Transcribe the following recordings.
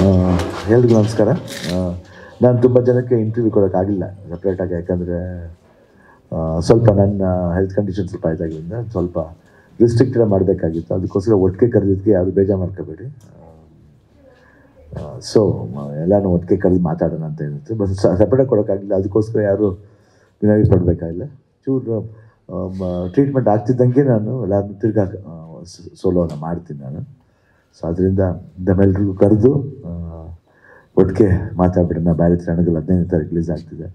ಎಲ್ರಿಗೂ ನಮಸ್ಕಾರ. ನಾನು ತುಂಬ ಜನಕ್ಕೆ ಇಂಟರ್ವ್ಯೂ ಕೊಡೋಕ್ಕಾಗಿಲ್ಲ ಸಪ್ರೇಟಾಗಿ, ಯಾಕಂದರೆ ಸ್ವಲ್ಪ ನನ್ನ ಹೆಲ್ತ್ ಕಂಡೀಷನ್ ಸ್ವಲ್ಪ ಇದಾಗಿದ್ದರಿಂದ ಸ್ವಲ್ಪ ರಿಸ್ಟ್ರಿಕ್ಟೆಡ್ ಮಾಡಬೇಕಾಗಿತ್ತು. ಅದಕ್ಕೋಸ್ಕರ ಒಟ್ಟಿಗೆ ಕರೆದಿದ್ದಕ್ಕೆ ಯಾರು ಬೇಜಾರು ಮಾಡ್ಕೋಬೇಡಿ. ಸೊ ಎಲ್ಲನೂ ಒಟ್ಟಿಗೆ ಕರೆದು ಮಾತಾಡೋಣ ಅಂತ ಇರುತ್ತೆ. ಬಸ್ ಸಪ್ರೇಟಾಗಿ ಕೊಡೋಕ್ಕಾಗಿಲ್ಲ, ಅದಕ್ಕೋಸ್ಕರ ಯಾರು ವಿನವಿ ಪಡಬೇಕಾಗಿಲ್ಲ. ಚೂರು ಟ್ರೀಟ್ಮೆಂಟ್ ಆಗ್ತಿದ್ದಂಗೆ ನಾನು ಎಲ್ಲರೂ ತಿರ್ಗಾ ಸೋಲೋನ ಮಾಡ್ತೀನಿ ನಾನು. ಸೊ ಅದರಿಂದ ನಮ್ಮೆಲ್ರಿಗೂ ಕರೆದು ಒಟ್ಟಿಗೆ ಮಾತಾಡ್ಬಿಡೋಣ. ಬೇರೆ ರಣಗಳು 15ನೇ ತಾರೀಕು ರಿಲೀಸ್ ಆಗ್ತಿದೆ.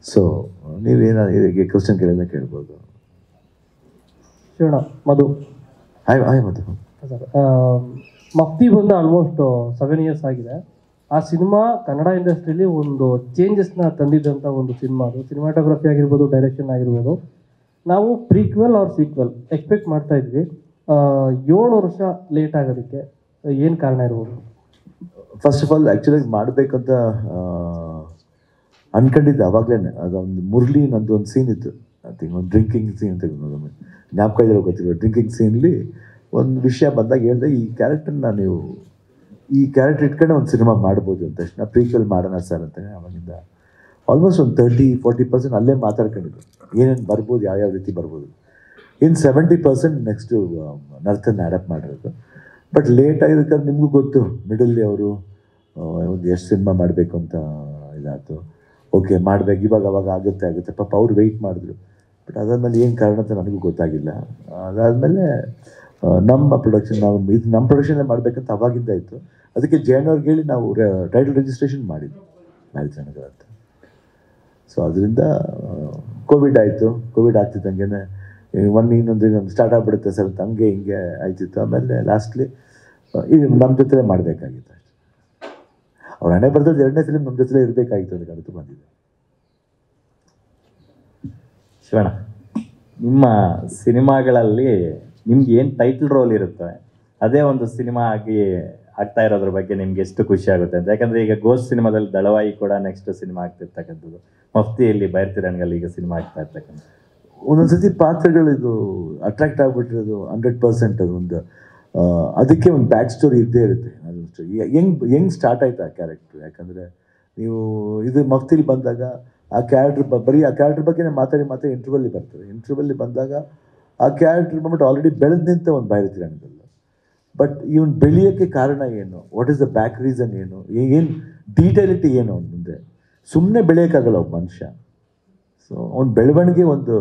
ಸೊ ನೀವೇನೋ ಇದಕ್ಕೆ ಕ್ವಶನ್ ಕೇಳಿದ್ರೆ ಕೇಳ್ಬೋದು. ಶಿವಣ್ಣ, ಮಧು ಹಾಯ್ ಮಧು. ಮಫ್ತಿ ಬಂದು ಆಲ್ಮೋಸ್ಟ್ 7 years ಆಗಿದೆ. ಆ ಸಿನಿಮಾ ಕನ್ನಡ ಇಂಡಸ್ಟ್ರಿಲಿ ಒಂದು ಚೇಂಜಸ್ನ ತಂದಿದ್ದಂಥ ಒಂದು ಸಿನಿಮಾ. ಅದು ಸಿನಿಮಾಟೋಗ್ರಫಿ ಆಗಿರ್ಬೋದು, ಡೈರೆಕ್ಷನ್ ಆಗಿರ್ಬೋದು. ನಾವು ಪ್ರೀಕ್ವೆಲ್ ಆರ್ ಸೀಕ್ವೆಲ್ ಎಕ್ಸ್ಪೆಕ್ಟ್ ಮಾಡ್ತಾ ಇದ್ವಿ. 7 ವರ್ಷ ಲೇಟ್ ಆಗೋದಕ್ಕೆ ಏನು ಕಾರಣ ಇರ್ಬೋದು? ಫಸ್ಟ್ ಆಫ್ ಆಲ್ ಆ್ಯಕ್ಚುಲಾಗಿ ಮಾಡಬೇಕಂತ ಅನ್ಕೊಂಡಿದ್ದೆ ಅವಾಗಲೇ. ಅದೊಂದು ಮುರಳಿ ನಂದು ಒಂದು ಸೀನ್ ಇತ್ತು, ಐ ಥಿಂಕ್ ಒಂದು ಡ್ರಿಂಕಿಂಗ್ ಸೀನ್ ತೆಗೆದು ಜ್ಞಾಪಕ ಇದೆಲ್ಲ ಗೊತ್ತಿಲ್ಲ. ಡ್ರಿಂಕಿಂಗ್ ಸೀನ್ಲಿ ಒಂದು ವಿಷಯ ಬಂದಾಗ ಹೇಳಿದೆ, ಈ ಕ್ಯಾರೆಕ್ಟರ್ನ ನೀವು ಈ ಕ್ಯಾರೆಕ್ಟರ್ ಇಟ್ಕೊಂಡೆ ಒಂದು ಸಿನಿಮಾ ಮಾಡ್ಬೋದು ಅಂತ ತಕ್ಷಣ ಪ್ರೀಕ್ವೆಲ್ ಮಾಡೋಣ ಸರ್ ಅಂತ. ಅವಾಗಿಂದ ಆಲ್ಮೋಸ್ಟ್ ಒಂದು 30-40% ಅಲ್ಲೇ ಮಾತಾಡ್ಕೊಂಡಿದ್ರು, ಏನೇನು ಬರ್ಬೋದು, ಯಾವ್ಯಾವ ರೀತಿ ಬರ್ಬೋದು. ಇನ್ನು 70% ನೆಕ್ಸ್ಟು ನರ್ತನ ಅಡಾಪ್ಟ್ ಮಾಡಿರೋದು. ಬಟ್ ಲೇಟ್ ಆಗಿರ್ಬೇಕಾದ್ರೆ ನಿಮಗೂ ಗೊತ್ತು, ಮಿಡಲ್ಲಿ ಅವರು ಒಂದು ಎಷ್ಟು ಸಿನಿಮಾ ಮಾಡಬೇಕು ಅಂತ ಇದಾಯ್ತು. ಓಕೆ ಮಾಡಬೇಕು, ಅವಾಗ ಆಗುತ್ತೆ ಪಾಪ ಅವ್ರು ವೆಯ್ಟ್ ಮಾಡಿದ್ರು. ಬಟ್ ಅದಾದಮೇಲೆ ಏನು ಕಾರಣ ಅಂತ ನನಗೂ ಗೊತ್ತಾಗಿಲ್ಲ. ಅದಾದಮೇಲೆ ನಮ್ಮ ಪ್ರೊಡಕ್ಷನ್ನೇ ಮಾಡಬೇಕಂತ ಅವಾಗಿಂದ ಇತ್ತು. ಅದಕ್ಕೆ ಜಯಣ್ಣವ್ರಿಗೆ ಹೇಳಿ ನಾವು ಟೈಟಲ್ ರಿಜಿಸ್ಟ್ರೇಷನ್ ಮಾಡಿದ್ವಿ ಮ್ಯಾರೇಜ್ ನನಗೆ ಅಂತ. ಸೊ ಅದರಿಂದ ಕೋವಿಡ್ ಆಯಿತು. ಕೋವಿಡ್ ಆಗ್ತಿದ್ದಂಗೆ ಇನ್ನೊಂದು ಸ್ಟಾರ್ಟ್ ಆಗಿಬಿಡುತ್ತೆ ಸರ್ ಅಂತ ಹಂಗೆ ಹಿಂಗೆ ಆಯ್ತಿತ್ತು. ಆಮೇಲೆ ಲಾಸ್ಟ್ಲಿ ಇದು ನಮ್ಮ ಜೊತೆ ಮಾಡಬೇಕಾಗಿತ್ತು ಅಷ್ಟೇ. ಅವ್ರು ಹಣೆ ಬರ್ತದ್ದು 2ನೇ ಫಿಲ್ಮ್ ನಮ್ಮ ಜೊತೆ ಇರಬೇಕಾಗಿತ್ತು, ಅದಕ್ಕೆ ಅನಿತು ಬಂದಿದೆ. ಶಿವಣ್ಣ, ನಿಮ್ಮ ಸಿನಿಮಾಗಳಲ್ಲಿ ನಿಮ್ಗೆ ಏನು ಟೈಟಲ್ ರೋಲ್ ಇರುತ್ತೆ ಅದೇ ಒಂದು ಸಿನಿಮಾ ಆಗಿ ಆಗ್ತಾ ಇರೋದ್ರ ಬಗ್ಗೆ ನಿಮ್ಗೆ ಎಷ್ಟು ಖುಷಿ ಆಗುತ್ತೆ ಅಂತ? ಯಾಕಂದರೆ ಈಗ ಗೋಸ್ಟ್ ಸಿನಿಮಾದಲ್ಲಿ ದಳವಾಯಿ ಕೂಡ ನೆಕ್ಸ್ಟ್ ಸಿನಿಮಾ ಆಗ್ತಿರ್ತಕ್ಕಂಥದ್ದು, ಮಫ್ತಿಯಲ್ಲಿ ಬೈರ್ತಿರಂಗಲ್ಲಿ ಈಗ ಸಿನಿಮಾ ಆಗ್ತಾ ಇರ್ತಕ್ಕಂಥದ್ದು. ಒಂದೊಂದ್ಸತಿ ಪಾತ್ರಗಳಿದು ಅಟ್ರಾಕ್ಟ್ ಆಗಿಬಿಟ್ಟಿರೋದು 100% ಅದು ಒಂದು ಅದಕ್ಕೆ ಒಂದು ಬ್ಯಾಕ್ ಸ್ಟೋರಿ ಇದ್ದೇ ಇರುತ್ತೆ. ಅದು ಹೆಂಗ್ ಸ್ಟಾರ್ಟ್ ಆಯ್ತು ಆ ಕ್ಯಾರೆಕ್ಟ್ರು. ಯಾಕಂದರೆ ನೀವು ಇದು ಮಫ್ತಿಲಿ ಬಂದಾಗ ಆ ಕ್ಯಾರೆಕ್ಟ್ರ್ ಬರೀ ಆ ಕ್ಯಾರೆಕ್ಟ್ರ್ ಬಗ್ಗೆ ಮಾತಾಡಿ ಇಂಟರ್ವಲ್ಲಿ ಬರ್ತದೆ. ಇಂಟರ್ವಲ್ಲಿ ಬಂದಾಗ ಆ ಕ್ಯಾರೆಕ್ಟ್ರ್ ಬಂದ್ಬಿಟ್ಟು ಆಲ್ರೆಡಿ ಬೆಳೆದು ನಿಂತ ಒಂದು ಬೈರ್ತಿರಂಗದಲ್ಲಿ. ಬಟ್ ಇವನು ಬೆಳೆಯೋಕ್ಕೆ ಕಾರಣ ಏನು, what is the back reason ಏನು ಡೀಟೇಲಿಟಿ ಏನು ಅವ್ನ ಮುಂದೆ. ಸುಮ್ಮನೆ ಬೆಳೆಯೋಕ್ಕಾಗಲ್ಲ ಒಬ್ಬ ಮನುಷ್ಯ. ಸೊ ಅವ್ನ ಬೆಳವಣಿಗೆ ಒಂದು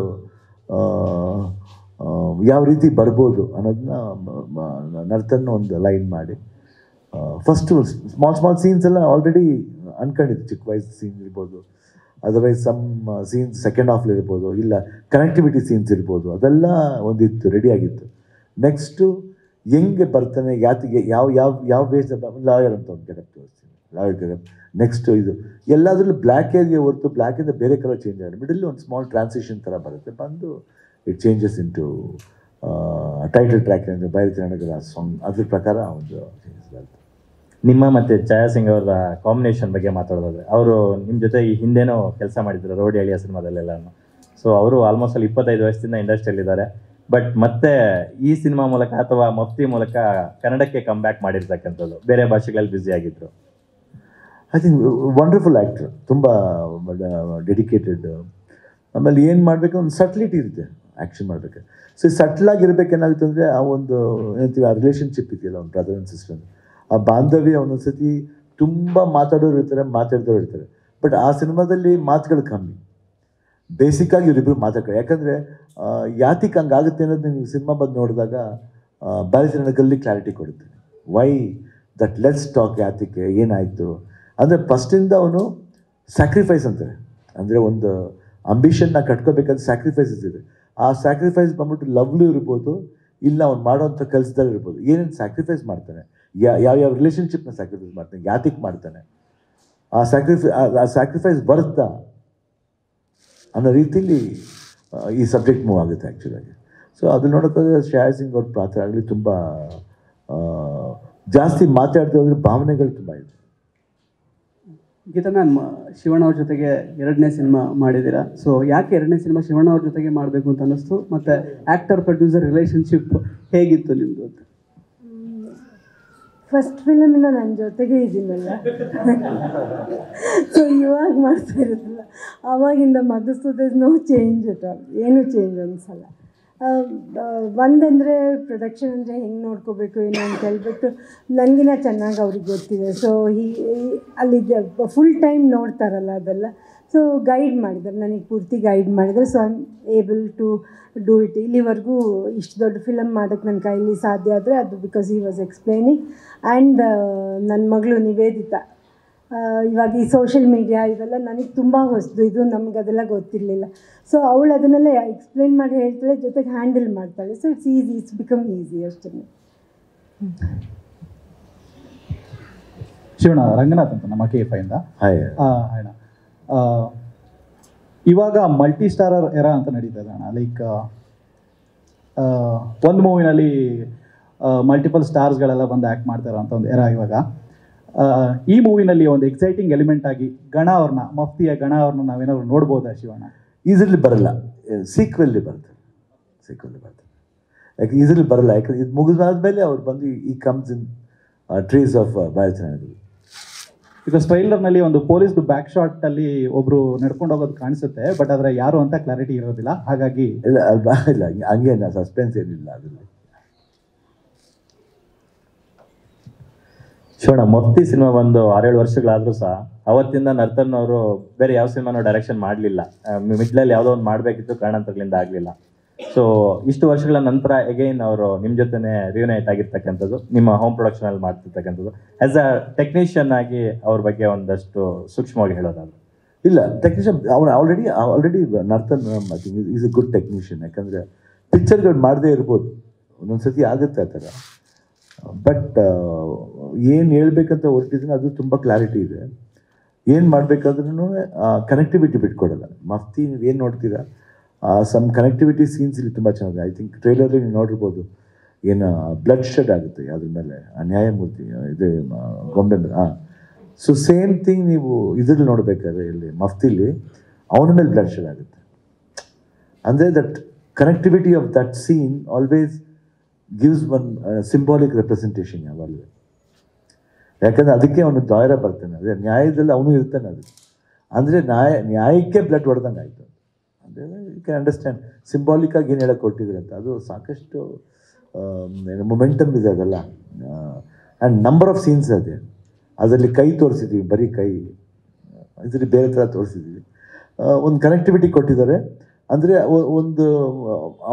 ಯಾವ ರೀತಿ ಬರ್ಬೋದು ಅನ್ನೋದನ್ನ ನರ್ತನ ಒಂದು ಲೈನ್ ಮಾಡಿ ಫಸ್ಟು ಸ್ಮಾಲ್ ಸೀನ್ಸ್ ಎಲ್ಲ ಆಲ್ರೆಡಿ ಅನ್ಕೊಂಡಿದ್ದು. ಚಿಕ್ಕ ವಯಸ್ಸು ಸೀನ್ ಇರ್ಬೋದು, ಅದರ್ವೈಸ್ ಸಮ್ ಸೀನ್ಸ್ ಸೆಕೆಂಡ್ ಹಾಫ್ಲಿ ಇರ್ಬೋದು, ಇಲ್ಲ ಕನೆಕ್ಟಿವಿಟಿ ಸೀನ್ಸ್ ಇರ್ಬೋದು, ಅದೆಲ್ಲ ಒಂದಿತ್ತು ರೆಡಿಯಾಗಿತ್ತು. ನೆಕ್ಸ್ಟು ಹೆಂಗೆ ಬರ್ತಾನೆ, ಯಾವ ಬೇಸ್ ಲಾಯರ್ ಅಂತ ಒಂದು ಗೆಟಪ್ ತೋರಿಸ್ತೀನಿ, ಲಾಯರ್ ಗೆಟಪ್. ನೆಕ್ಸ್ಟು ಇದು ಎಲ್ಲದರಲ್ಲೂ ಬ್ಲ್ಯಾಕ್ ಏರ್ಗೆ ಹೊರತು ಬ್ಲ್ಯಾಕಿಂದ ಬೇರೆ ಕಲರ್ ಚೇಂಜ್ ಆಗಿದೆ. ಮಿಡಲ್ಲಿ ಒಂದು ಸ್ಮಾಲ್ ಟ್ರಾನ್ಸಿಷನ್ ಥರ ಬರುತ್ತೆ, ಬಂದು it changes into title track ಅಂದರೆ ಬೈರ್ತಿರಂಗದ ಸಾಂಗ್, ಅದ್ರ ಪ್ರಕಾರ ಒಂದು ಚೇಂಜಸ್ ಬರುತ್ತೆ. ನಿಮ್ಮ ಮತ್ತು ಛಾಯಾ ಸಿಂಗ್ ಅವರ ಕಾಂಬಿನೇಷನ್ ಬಗ್ಗೆ ಮಾತಾಡೋದಾದ್ರೆ, ಅವರು ನಿಮ್ಮ ಜೊತೆ ಈ ಹಿಂದೆನೂ ಕೆಲಸ ಮಾಡಿದ್ರು ರೋಡಿ ಅಳಿಯ ಸಿನಿಮಾದಲ್ಲೆಲ್ಲನೂ. ಸೊ ಅವರು ಆಲ್ಮೋಸ್ಟ್ ಅಲ್ಲಿ 25 ವರ್ಷದಿಂದ ಇಂಡಸ್ಟ್ರಿಯಲ್ಲಿದ್ದಾರೆ. ಬಟ್ ಮತ್ತೆ ಈ ಸಿನಿಮಾ ಮೂಲಕ ಅಥವಾ ಮಫ್ತಿ ಮೂಲಕ ಕನ್ನಡಕ್ಕೆ ಕಮ್ ಬ್ಯಾಕ್ ಮಾಡಿರ್ತಕ್ಕಂಥದ್ದು, ಬೇರೆ ಭಾಷೆಗಳಲ್ಲಿ ಬ್ಯುಸಿ ಆಗಿದ್ರು. ಐ ಥಿಂಕ್ ವಂಡರ್ಫುಲ್ ಆ್ಯಕ್ಟ್ರ್, ತುಂಬ ಡೆಡಿಕೇಟೆಡ್. ಆಮೇಲೆ ಏನು ಮಾಡಬೇಕು ಒಂದು ಸಟ್ಲಿಟಿ ಇರುತ್ತೆ ಆ್ಯಕ್ಷನ್ ಮಾಡಬೇಕು. ಸೊ ಸಟ್ಲಾಗಿರ್ಬೇಕೇನಾಗುತ್ತೆ ಅಂದರೆ ಆ ಒಂದು ಏನಂತೀವಿ ಆ ರಿಲೇಷನ್ಶಿಪ್ ಇದೆಯಲ್ಲ, ಒಂದು ಬ್ರದರ್ ಆ್ಯಂಡ್ ಸಿಸ್ಟರ್, ಆ ಬಾಂಧವ್ಯ ಒಂದೊಂದು ಸತಿ ತುಂಬ ಮಾತಾಡೋರು ಇರ್ತಾರೆ, ಮಾತಾಡ್ದವ್ರು ಇರ್ತಾರೆ. ಬಟ್ ಆ ಸಿನಿಮಾದಲ್ಲಿ ಮಾತುಗಳು ಕಮ್ಮಿ, ಬೇಸಿಕ್ಕಾಗಿ ಇವರಿಬ್ಬರು ಮಾತಾಡ್ತಾರೆ. ಯಾಕಂದರೆ ಯಾತಿಗೆ ಹಂಗಾಗುತ್ತೆ ಅನ್ನೋದನ್ನ ನೀವು ಸಿನಿಮಾ ಬಂದು ನೋಡಿದಾಗ ಬೈರ್ತಿರಂಗದಲ್ಲಿ ಕ್ಲಾರಿಟಿ ಕೊಡುತ್ತೆ. ವೈ ದಟ್ ಲೆಟ್ಸ್ ಟಾಕ್, ಯಾತಿಗೆ ಏನಾಯಿತು ಅಂದರೆ ಫಸ್ಟಿಂದ ಅವನು ಸ್ಯಾಕ್ರಿಫೈಸ್ ಅಂತಾರೆ. ಅಂದರೆ ಒಂದು ಅಂಬಿಷನ್ನ ಕಟ್ಕೋಬೇಕಾದ್ರೆ ಸ್ಯಾಕ್ರಿಫೈಸಸ್ ಇದೆ. ಆ ಸ್ಯಾಕ್ರಿಫೈಸ್ ಬಂದ್ಬಿಟ್ಟು ಲವ್ಲು ಇರ್ಬೋದು, ಇಲ್ಲ ಅವ್ನು ಮಾಡೋವಂಥ ಕೆಲಸದಲ್ಲಿ ಇರ್ಬೋದು. ಏನೇನು ಸ್ಯಾಕ್ರಿಫೈಸ್ ಮಾಡ್ತಾನೆ, ಯಾವ ರಿಲೇಷನ್ಶಿಪ್ನ ಸ್ಯಾಕ್ರಿಫೈಸ್ ಮಾಡ್ತಾನೆ, ಯಾತಿಗೆ ಮಾಡ್ತಾನೆ, ಆ ಸ್ಯಾಕ್ರಿಫೈಸ್ ಬರ್ತಾ ಅನ್ನೋ ರೀತಿಲಿ ಈ ಸಬ್ಜೆಕ್ಟ್ ಮೂವ್ ಆಗುತ್ತೆ ಆ್ಯಕ್ಚುಲಾಗಿ. ಸೊ ಅದು ನೋಡೋಕ್ಕೋದ್ರೆ ಶ್ರೇಯಾ ಸಿಂಗ್ ಅವ್ರ ಪಾತ್ರ ಆಗಲಿ ತುಂಬ ಜಾಸ್ತಿ ಮಾತಾಡ್ತಾ ಹೋದ್ರೆ ಭಾವನೆಗಳು ತುಂಬ ಇದೆ. ಗೀತಾ ಮ್ಯಾಮ್, ಶಿವಣ್ಣ ಅವ್ರ ಜೊತೆಗೆ 2ನೇ ಸಿನಿಮಾ ಮಾಡಿದ್ದೀರಾ. ಸೊ ಯಾಕೆ 2ನೇ ಸಿನಿಮಾ ಶಿವಣ್ಣ ಅವ್ರ ಜೊತೆಗೆ ಮಾಡಬೇಕು ಅಂತ ಅನ್ನಿಸ್ತು? ಮತ್ತು ಆ್ಯಕ್ಟರ್ ಪ್ರೊಡ್ಯೂಸರ್ ರಿಲೇಷನ್ಶಿಪ್ ಹೇಗಿತ್ತು ನಿಮ್ಮದು ಅಂತ? ಫಸ್ಟ್ ಫಿಲಮಿನ ನನ್ನ ಜೊತೆಗೆ ಇದ್ದೀನಲ್ಲ, ಸೊ ಇವಾಗ ಮಾಡ್ತಾ ಇರೋದಲ್ಲ, ಆವಾಗಿಂದ Madhusudan no change at all, ಏನೂ ಚೇಂಜ್ ಅನಿಸಲ್ಲ. ಒಂದಂದರೆ ಪ್ರೊಡಕ್ಷನ್ ಅಂದರೆ ಹೆಂಗೆ ನೋಡ್ಕೋಬೇಕು ಏನು ಅಂತ ಹೇಳ್ಬಿಟ್ಟು ನನಗಿನ್ನ ಚೆನ್ನಾಗಿ ಅವ್ರಿಗೆ ಗೊತ್ತಿದೆ. ಸೊ ಅಲ್ಲಿ ಫುಲ್ ಟೈಮ್ ನೋಡ್ತಾರಲ್ಲ ಅದೆಲ್ಲ, ಸೊ ಗೈಡ್ ಮಾಡಿದ್ದಾರೆ, ನನಗೆ ಪೂರ್ತಿ ಗೈಡ್ ಮಾಡಿದ್ದಾರೆ. So I am able to do it. ಇಲ್ಲಿವರೆಗೂ ಇಷ್ಟು ದೊಡ್ಡ ಫಿಲಮ್ ಮಾಡೋಕ್ಕೆ ನನ್ನ ಕೈಲಿ ಸಾಧ್ಯ ಆದರೆ ಅದು because he was explaining. And ನನ್ನ ಮಗಳು ನಿವೇದಿತಾ, ಇವಾಗ ಈ ಸೋಷಿಯಲ್ ಮೀಡಿಯಾ ಇವೆಲ್ಲ ನನಗೆ ತುಂಬ ಹೊಸದು, ಇದು ನಮ್ಗೆ ಅದೆಲ್ಲ ಗೊತ್ತಿರಲಿಲ್ಲ. ಸೊ ಅವಳು ಅದನ್ನೆಲ್ಲ ಎಕ್ಸ್ಪ್ಲೈನ್ ಮಾಡಿ ಹೇಳ್ತಾಳೆ, ಜೊತೆಗೆ ಹ್ಯಾಂಡಲ್ ಮಾಡ್ತಾಳೆ. So it's easy, it's become easy ಅಷ್ಟೇ. ಶಿವಣ್ಣ, ರಂಗನಾಥ್ ಅಂತ ನಮ್ಮ KFIಯಿಂದ. ಹಾಯ್ ಅಣ್ಣ, ಇವಾಗ ಮಲ್ಟಿ ಸ್ಟಾರರ್ ಎರಾ ಅಂತ ನಡೀತಾ ಇದೆ ಅಣ್ಣ. ಲೈಕ್ ಒಂದು ಮೂವಿನಲ್ಲಿ ಮಲ್ಟಿಪಲ್ ಸ್ಟಾರ್ಸ್ಗಳೆಲ್ಲ ಬಂದು ಆ್ಯಕ್ಟ್ ಮಾಡ್ತಾರೆ ಅಂತ ಒಂದು ಎರಾ ಇವಾಗ. ಈ ಮೂವಿನಲ್ಲಿ ಒಂದು ಎಕ್ಸೈಟಿಂಗ್ ಎಲಿಮೆಂಟ್ ಆಗಿ ಮಫ್ತಿಯ ಗಣ ಅವ್ರನ್ನ ನಾವೇನಾದ್ರು ನೋಡ್ಬೋದಾ ಶಿವಣ್ಣ? ಈಸಿಲಿ ಬರಲ್ಲ, ಸೀಕ್ವೆಲ್ಲಿ ಬರ್ತದೆ, ಯಾಕೆ ಈಸಿಲಿ ಬರಲ್ಲ, ಯಾಕಂದ್ರೆ ಇದು ಮುಗಿದಾದ್ಮೇಲೆ ಅವ್ರು ಬಂದು ಈ ಕಮ್ಸ್ ಇನ್ ಟ್ರೀಸ್ ಆಫ್ ಬಾಯಚನಾಗಿ. ಬಿಕಾಸ್ ಟ್ರೈಲರ್ನಲ್ಲಿ ಒಂದು ಪೊಲೀಸ್ದು ಬ್ಯಾಕ್ ಶಾಟಲ್ಲಿ ಒಬ್ರು ನಡ್ಕೊಂಡು ಹೋಗೋದು ಕಾಣಿಸುತ್ತೆ, ಬಟ್ ಆದರೆ ಯಾರು ಅಂತ ಕ್ಲಾರಿಟಿ ಇರೋದಿಲ್ಲ. ಹಾಗಾಗಿ ಇಲ್ಲ ಹಂಗೇನ ಸಸ್ಪೆನ್ಸ್ ಏನಿಲ್ಲ ಅದರಲ್ಲಿ. ಶಿವಣ್ಣ, ಮಫ್ತಿ ಸಿನಿಮಾ ಬಂದು 6-7 ವರ್ಷಗಳಾದರೂ ಸಹ ಅವತ್ತಿಂದ ನರ್ತನ್ ಅವರು ಬೇರೆ ಯಾವ ಸಿನಿಮಾನೂ ಡೈರೆಕ್ಷನ್ ಮಾಡಲಿಲ್ಲ. ಮಿಡ್ಲಲ್ಲಿ ಯಾವುದೋ ಒಂದು ಮಾಡಬೇಕಿತ್ತು, ಕಾರಣಾಂತರಗಳಿಂದ ಆಗಲಿಲ್ಲ. ಸೊ ಇಷ್ಟು ವರ್ಷಗಳ ನಂತರ ಎಗೈನ್ ಅವರು ನಿಮ್ಮ ಜೊತೆನೇ ರಿಯುನೈಟ್ ಆಗಿರ್ತಕ್ಕಂಥದ್ದು, ನಿಮ್ಮ ಹೋಮ್ ಪ್ರೊಡಕ್ಷನಲ್ಲಿ ಮಾಡ್ತಿರ್ತಕ್ಕಂಥದ್ದು. ಆ್ಯಸ್ ಅ ಟೆಕ್ನಿಷಿಯನ್ ಆಗಿ ಅವ್ರ ಬಗ್ಗೆ ಒಂದಷ್ಟು ಸೂಕ್ಷ್ಮವಾಗಿ ಹೇಳೋದಾದ್ರೆ. ಇಲ್ಲ, ಟೆಕ್ನಿಷಿಯನ್ ಅವನು already Narthan I think is A good technician. ಯಾಕಂದರೆ ಪಿಕ್ಚರ್ಗಳು ಮಾಡದೇ ಇರ್ಬೋದು, ಒಂದೊಂದು ಸತಿ ಆಗುತ್ತೆ ಆ ಥರ. ಬಟ್ ಏನು ಹೇಳ್ಬೇಕಂತ ಹೊರಟಿದ್ದೀನಿ ಅದು ತುಂಬ ಕ್ಲಾರಿಟಿ ಇದೆ. ಏನು ಮಾಡಬೇಕಾದ್ರೂ ಕನೆಕ್ಟಿವಿಟಿ ಬಿಟ್ಕೊಡಲ್ಲ. ಮಫ್ತಿ ನೀವು ಏನು ನೋಡ್ತೀರಾ, ಸಮ್ ಕನೆಕ್ಟಿವಿಟಿ ಸೀನ್ಸ್ ಇಲ್ಲಿ ತುಂಬ ಚೆನ್ನಾಗಿದೆ. ಐ ಥಿಂಕ್ ಟ್ರೈಲರ್ಲಿ ನೀವು ನೋಡಿರ್ಬೋದು, ಏನು ಬ್ಲಡ್ ಶೆಡ್ ಆಗುತ್ತೆ ಅದ್ರ ಮೇಲೆ, ಆ ನ್ಯಾಯಮೂರ್ತಿ ಇದು ಗೊಂಬೆ ಮೇಲೆ. ಸೊ ಸೇಮ್ ಥಿಂಗ್ ನೀವು ಇದ್ರಲ್ಲಿ ನೋಡಬೇಕಾದ್ರೆ ಇಲ್ಲಿ ಮಫ್ತಿಲಿ ಅವನ ಮೇಲೆ ಬ್ಲಡ್ ಶೆಡ್ ಆಗುತ್ತೆ. ಅಂದರೆ that connectivity of that scene always gives one symbolic representation ಯಾವಾಗಲೂ. ಯಾಕಂದರೆ ಅದಕ್ಕೆ ಅವನು ದಾಯರ ಬರ್ತಾನೆ, ಅದೇ ನ್ಯಾಯದಲ್ಲಿ ಅವನು ಇರ್ತಾನೆ. ಅದು ಅಂದರೆ ನ್ಯಾಯಕ್ಕೆ ಬ್ಲಡ್ ಹೊಡೆದಂಗೆ ಆಯಿತು. ಅಂದರೆ ಯು ಕ್ಯಾನ್ ಅಂಡರ್ಸ್ಟ್ಯಾಂಡ್ ಸಿಂಬಾಲಿಕ್ಕಾಗಿ ಏನು ಹೇಳಕ್ಕೆ ಕೊಟ್ಟಿದ್ರೆ ಅಂತ. ಅದು ಸಾಕಷ್ಟು ಮೊಮೆಂಟಮ್ ಇದೆ ಅದೆಲ್ಲ. ಆ್ಯಂಡ್ ನಂಬರ್ ಆಫ್ ಸೀನ್ಸ್ ಅದೇ. ಅದರಲ್ಲಿ ಕೈ ತೋರಿಸಿದ್ದೀವಿ, ಬರೀ ಕೈ, ಇದರಲ್ಲಿ ಬೇರೆ ಥರ ತೋರಿಸಿದ್ದೀವಿ. ಒಂದು ಕನೆಕ್ಟಿವಿಟಿ ಕೊಟ್ಟಿದ್ದಾರೆ. ಅಂದರೆ ಒಂದು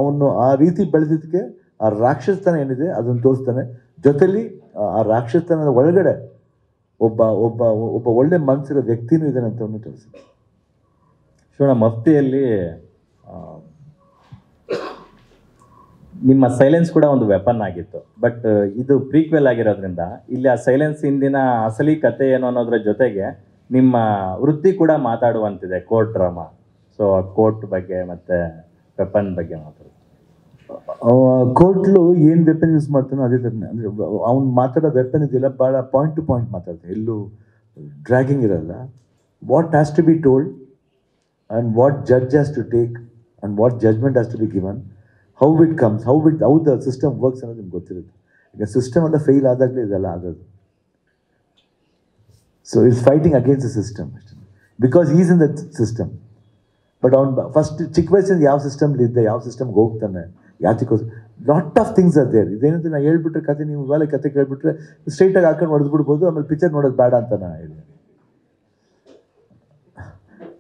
ಅವನು ಆ ರೀತಿ ಬೆಳೆದಿದ್ದಕ್ಕೆ ಆ ರಾಕ್ಷಸತನ ಏನಿದೆ ಅದನ್ನು ತೋರಿಸ್ತಾನೆ. ಜೊತೆಲಿ ಆ ರಾಕ್ಷಸತನದ ಒಳಗಡೆ ಒಬ್ಬ ಒಳ್ಳೆ ಮನಸ್ಸಿರೋ ವ್ಯಕ್ತಿನೂ ಇದ್ದಾನೆ ಅಂತವನ್ನು ತೋರಿಸ್ತಾನೆ. ಶಿವಣ್ಣ, ಮಫ್ತಿಯಲ್ಲಿ ನಿಮ್ಮ ಸೈಲೆನ್ಸ್ ಕೂಡ ಒಂದು ವೆಪನ್ ಆಗಿತ್ತು. ಬಟ್ ಇದು ಪ್ರೀಕ್ವೆಲ್ ಆಗಿರೋದ್ರಿಂದ ಇಲ್ಲಿ ಆ ಸೈಲೆನ್ಸ್ ಹಿಂದಿನ ಅಸಲಿ ಕತೆ ಏನು ಅನ್ನೋದ್ರ ಜೊತೆಗೆ ನಿಮ್ಮ ವೃತ್ತಿ ಕೂಡ ಮಾತಾಡುವಂತಿದೆ, ಕೋರ್ಟ್ ಡ್ರಾಮಾ. ಸೊ ಕೋರ್ಟ್ ಬಗ್ಗೆ ಮತ್ತು ವೆಪನ್ ಬಗ್ಗೆ ಮಾತಾಡೋದು. ಕೋರ್ಟ್ಲು ಏನು ವೆಪನ್ ಯೂಸ್ ಮಾಡ್ತಾನೋ ಅದೇ ಥರನೇ. ಅಂದರೆ ಅವ್ನು ಮಾತಾಡೋ ವೆಪನ್ ಇದೆಯಲ್ಲ ಭಾಳ ಪಾಯಿಂಟ್ ಟು ಪಾಯಿಂಟ್ ಮಾತಾಡ್ತಾನೆ, ಎಲ್ಲೂ ಡ್ರ್ಯಾಗಿಂಗ್ ಇರಲ್ಲ. What has to be told and what judge has to take and what judgement has to be given, how it comes, how the system works ಅನ್ನೋದು ನಿಮ್ಗೆ ಗೊತ್ತಿರುತ್ತೆ. ಈಗ ಸಿಸ್ಟಮ್ ಎಲ್ಲ ಫೇಲ್ ಆದಾಗಲೇ ಇದೆಲ್ಲ ಆಗೋದು. So it's fighting against the system ಅಷ್ಟೇ, because is in the system. But ಅವ್ನು ಫಸ್ಟ್ ಚಿಕ್ಕ ವಯಸ್ಸಿಂದ ಯಾವ ಸಿಸ್ಟಮ್ಲಿ ಇದ್ದೆ, ಯಾವ ಸಿಸ್ಟಮ್ಗೆ ಹೋಗ್ತಾನೆ, ಯಾತಿಗೋಸ್ಕರ ಲಾಟ್ ಆಫ್ ಥಿಂಗ್ಸ್ ಅದೇ. ಇದೇನಂತ ನಾನು ಹೇಳ್ಬಿಟ್ರೆ ಕತೆ, ನೀವು ಇವಾಗ ಕತೆ ಕೇಳ್ಬಿಟ್ರೆ ಸ್ಟ್ರೈಟಾಗಿ ಹಾಕೊಂಡು ಹೊಡೆದ್ಬಿಡ್ಬೋದು, ಆಮೇಲೆ ಪಿಕ್ಚರ್ ನೋಡೋದು ಬೇಡ ಅಂತ ನಾನು ಹೇಳಿ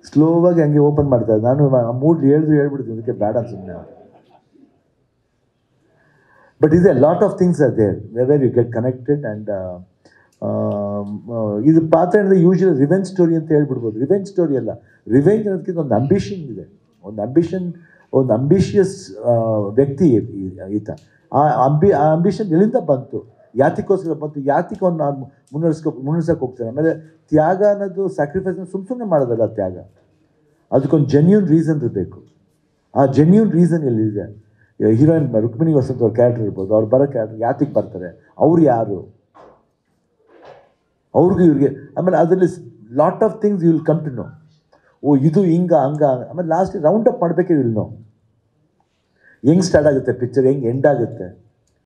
ಸ್ಲೋವಾಗಿ ಹಂಗೆ ಓಪನ್ ಮಾಡ್ತಾರೆ. ನಾನು ಮೂಡ್ ಹೇಳ್ಬಿಡ್ತೀನಿ, ಅದಕ್ಕೆ ಬೇಡ ಅಂತ ಸುಮ್ಮನೆ. ಬಟ್ ಇದೆ lot of things are there where you get connected. And ಇದು ಪಾತ್ರ ಏನಂದರೆ ಯೂಶುವಲ್ ರಿವೆಂಜ್ ಸ್ಟೋರಿ ಅಂತ ಹೇಳ್ಬಿಡ್ಬೋದು. ರಿವೆಂಜ್ ಸ್ಟೋರಿ ಅಲ್ಲ, ರಿವೆಂಜ್ ಅನ್ನೋದಕ್ಕಿಂತ ಒಂದು ಅಂಬಿಷನ್ ಇದೆ. ಒಂದು ಅಂಬಿಷಿಯಸ್ ವ್ಯಕ್ತಿ ಈತ. ಆ ಅಂಬಿಷನ್ ಎಲ್ಲಿಂದ ಬಂತು, ಯಾತಿಗೋಸ್ಕರ ಬಂತು, ಯಾತಿಗೆ ಅವನ್ನ ಮುನ್ನಡೆಸೋಕೆ ಹೋಗ್ತಾನೆ. ಆಮೇಲೆ ತ್ಯಾಗ ಅನ್ನೋದು ಸ್ಯಾಕ್ರಿಫೈಸ್ನ ಸುಮ್ಮನೆ ಮಾಡೋದಲ್ಲ. ತ್ಯಾಗ ಅದಕ್ಕೊಂದು ಜೆನ್ಯೂನ್ ರೀಸನ್ ಇರಬೇಕು. ಆ ಜೆನ್ಯೂನ್ ರೀಸನ್ ಎಲ್ಲಿದೆ? ಹೀರೋಯಿನ್ ರುಕ್ಮಿಣಿ ವಸಂತ್ ಅವ್ರ ಕ್ಯಾರೆಕ್ಟರ್ ಇರ್ಬೋದು, ಅವ್ರು ಬರೋ ಕ್ಯಾರೆಕ್ಟರ್ ಯಾತಿಗೆ ಬರ್ತಾರೆ, ಅವ್ರು ಯಾರು, ಅವ್ರಿಗೂ ಇವ್ರಿಗೆ. ಆಮೇಲೆ ಅದರಲ್ಲಿ lot of things you will come to know. ಓ ಇದು ಹಿಂಗ ಹಂಗ. ಆಮೇಲೆ ಲಾಸ್ಟ್ ರೌಂಡ್ ಅಪ್ ಮಾಡಬೇಕೇ ವಿಲ್ ನೋ. ಹೆಂಗೆ ಸ್ಟಾರ್ಟ್ ಆಗುತ್ತೆ ಪಿಕ್ಚರ್, ಹೆಂಗೆ ಎಂಡ್ ಆಗುತ್ತೆ.